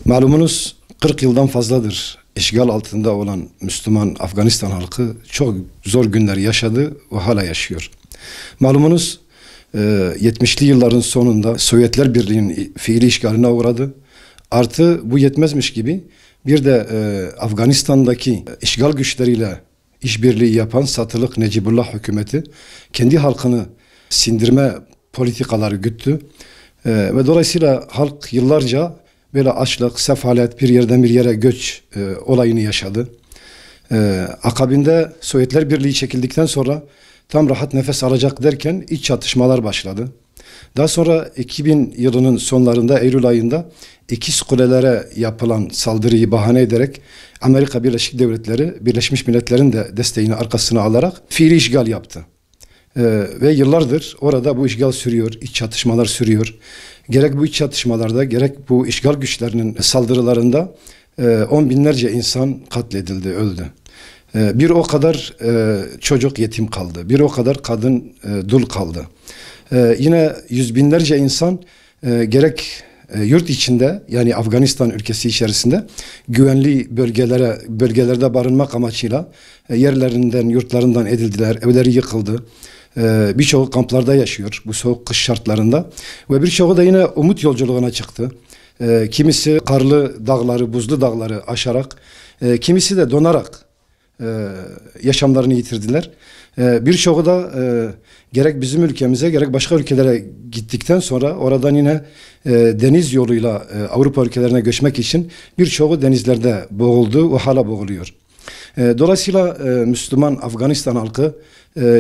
Malumunuz 40 yıldan fazladır işgal altında olan Müslüman Afganistan halkı çok zor günler yaşadı ve hala yaşıyor. Malumunuz 70'li yılların sonunda Sovyetler Birliği'nin fiili işgaline uğradı. Artı bu yetmezmiş gibi bir de Afganistan'daki işgal güçleriyle işbirliği yapan Satılık Necibullah hükümeti kendi halkını sindirme politikaları güttü. Ve dolayısıyla halk yıllarca böyle açlık, sefalet, bir yerden bir yere göç olayını yaşadı. Akabinde Sovyetler Birliği çekildikten sonra tam rahat nefes alacak derken iç çatışmalar başladı. Daha sonra 2000 yılının sonlarında Eylül ayında İkiz Kuleler'e yapılan saldırıyı bahane ederek Amerika Birleşik Devletleri, Birleşmiş Milletler'in de desteğini arkasına alarak fiili işgal yaptı. Ve yıllardır orada bu işgal sürüyor, iç çatışmalar sürüyor. Gerek bu iç çatışmalarda gerek bu işgal güçlerinin saldırılarında on binlerce insan katledildi, öldü. Bir o kadar çocuk yetim kaldı, bir o kadar kadın dul kaldı. Yine yüz binlerce insan gerek yurt içinde yani Afganistan ülkesi içerisinde güvenli bölgelerde barınmak amacıyla yerlerinden, yurtlarından edildiler, evleri yıkıldı. Birçoğu kamplarda yaşıyor bu soğuk kış şartlarında ve birçoğu da yine umut yolculuğuna çıktı. Kimisi karlı dağları, buzlu dağları aşarak, kimisi de donarak yaşamlarını yitirdiler. Birçoğu da gerek bizim ülkemize gerek başka ülkelere gittikten sonra oradan yine deniz yoluyla Avrupa ülkelerine göçmek için birçoğu denizlerde boğuldu ve hala boğuluyor. Dolayısıyla Müslüman Afganistan halkı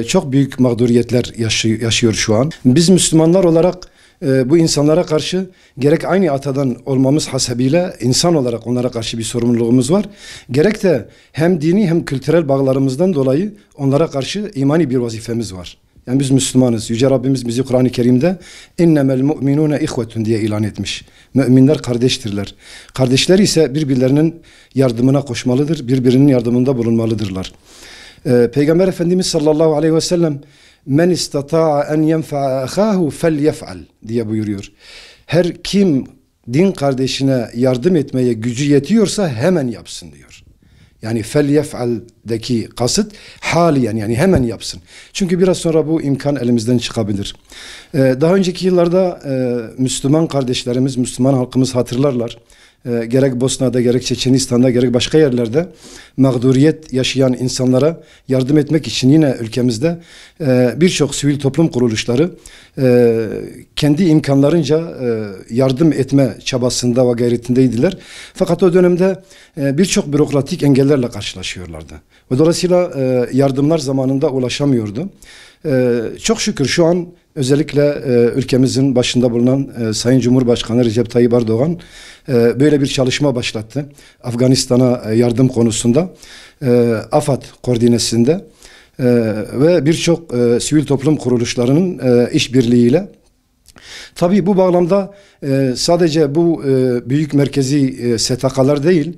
çok büyük mağduriyetler yaşıyor şu an. Biz Müslümanlar olarak bu insanlara karşı gerek aynı atadan olmamız hasebiyle insan olarak onlara karşı bir sorumluluğumuz var. Gerek de hem dini hem kültürel bağlarımızdan dolayı onlara karşı imani bir vazifemiz var. Yani biz Müslümanız. Yüce Rabbimiz bizi Kur'an-ı Kerim'de innemel mu'minune ihvetun diye ilan etmiş. Müminler kardeştirler. Kardeşler ise birbirlerinin yardımına koşmalıdır. Birbirinin yardımında bulunmalıdırlar. Peygamber Efendimiz sallallahu aleyhi ve sellem men istata'a en yenfa'a ahahu felyef'al diye buyuruyor. Her kim din kardeşine yardım etmeye gücü yetiyorsa hemen yapsın diyor. Yani felyef'al'deki kasıt haliyen yani hemen yapsın. Çünkü biraz sonra bu imkan elimizden çıkabilir. Daha önceki yıllarda Müslüman kardeşlerimiz, Müslüman halkımız hatırlarlar. Gerek Bosna'da, gerek Çeçenistan'da, gerek başka yerlerde mağduriyet yaşayan insanlara yardım etmek için yine ülkemizde birçok sivil toplum kuruluşları kendi imkanlarınca yardım etme çabasında ve gayretindeydiler. Fakat o dönemde birçok bürokratik engellerle karşılaşıyorlardı. Ve dolayısıyla yardımlar zamanında ulaşamıyordu. Çok şükür şu an özellikle ülkemizin başında bulunan Sayın Cumhurbaşkanı Recep Tayyip Erdoğan böyle bir çalışma başlattı. Afganistan'a yardım konusunda AFAD koordinesinde ve birçok sivil toplum kuruluşlarının işbirliğiyle. Tabii bu bağlamda sadece bu büyük merkezi STK'lar değil,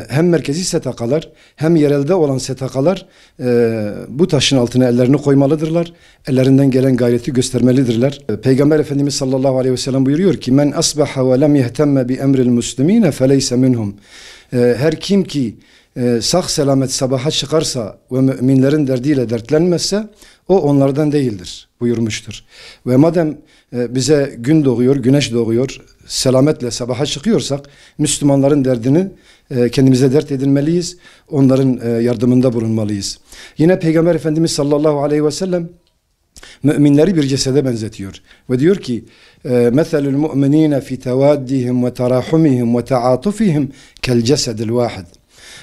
hem merkezi STK'lar hem yerelde olan STK'lar bu taşın altına ellerini koymalıdırlar. Ellerinden gelen gayreti göstermelidirler. Peygamber Efendimiz sallallahu aleyhi ve sellem buyuruyor ki men asbaha ve lem yehtemme bi emril muslimine feleyse minhum. Her kim ki sağ selamet sabaha çıkarsa ve müminlerin derdiyle dertlenmezse o onlardan değildir buyurmuştur. Ve madem bize gün doğuyor, güneş doğuyor, selametle sabaha çıkıyorsak Müslümanların derdini kendimize dert edinmeliyiz. Onların yardımında bulunmalıyız. Yine Peygamber Efendimiz sallallahu aleyhi ve sellem müminleri bir cesede benzetiyor. Ve diyor ki مَثَلُ الْمُؤْمِنِينَ فِي تَوَادِّهِمْ وَتَرَاحُمِهِمْ وَتَعَاطُفِهِمْ كَالْجَسَدِ الْوَاحِدِ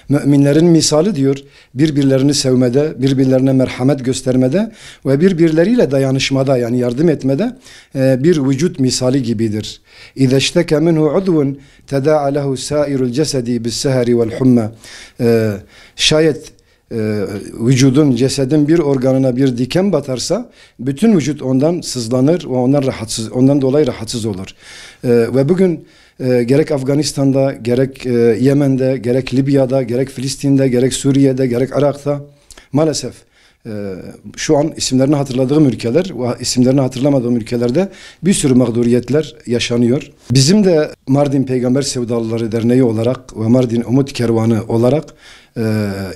Müminlerin misali diyor birbirlerini sevmede, birbirlerine merhamet göstermede ve birbirleriyle dayanışmada yani yardım etmede bir vücut misali gibidir. اِذَا اشْتَكَ مِنْهُ عُضْوٌ تَدَاعَ لَهُ سَائِرُ الْجَسَدِ بِالسَّهَرِ وَالْحُمَّةِ Şayet vücudun, cesedin bir organına bir diken batarsa bütün vücut ondan sızlanır ve ondan dolayı rahatsız olur. Ve bugün gerek Afganistan'da, gerek Yemen'de, gerek Libya'da, gerek Filistin'de, gerek Suriye'de, gerek Irak'ta maalesef Şu an isimlerini hatırladığım ülkeler, isimlerini hatırlamadığım ülkelerde bir sürü mağduriyetler yaşanıyor. Bizim de Mardin Peygamber Sevdalıları Derneği olarak ve Mardin Umut Kervanı olarak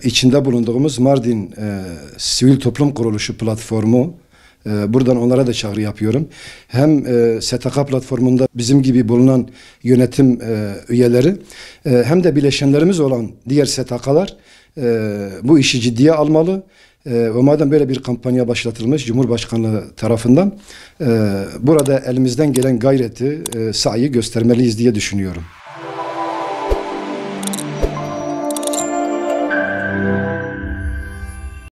içinde bulunduğumuz Mardin Sivil Toplum Kuruluşu platformu, buradan onlara da çağrı yapıyorum. Hem STK platformunda bizim gibi bulunan yönetim üyeleri hem de bileşenlerimiz olan diğer STK'lar bu işi ciddiye almalı. Ve madem böyle bir kampanya başlatılmış Cumhurbaşkanlığı tarafından burada elimizden gelen gayreti, sayı göstermeliyiz diye düşünüyorum.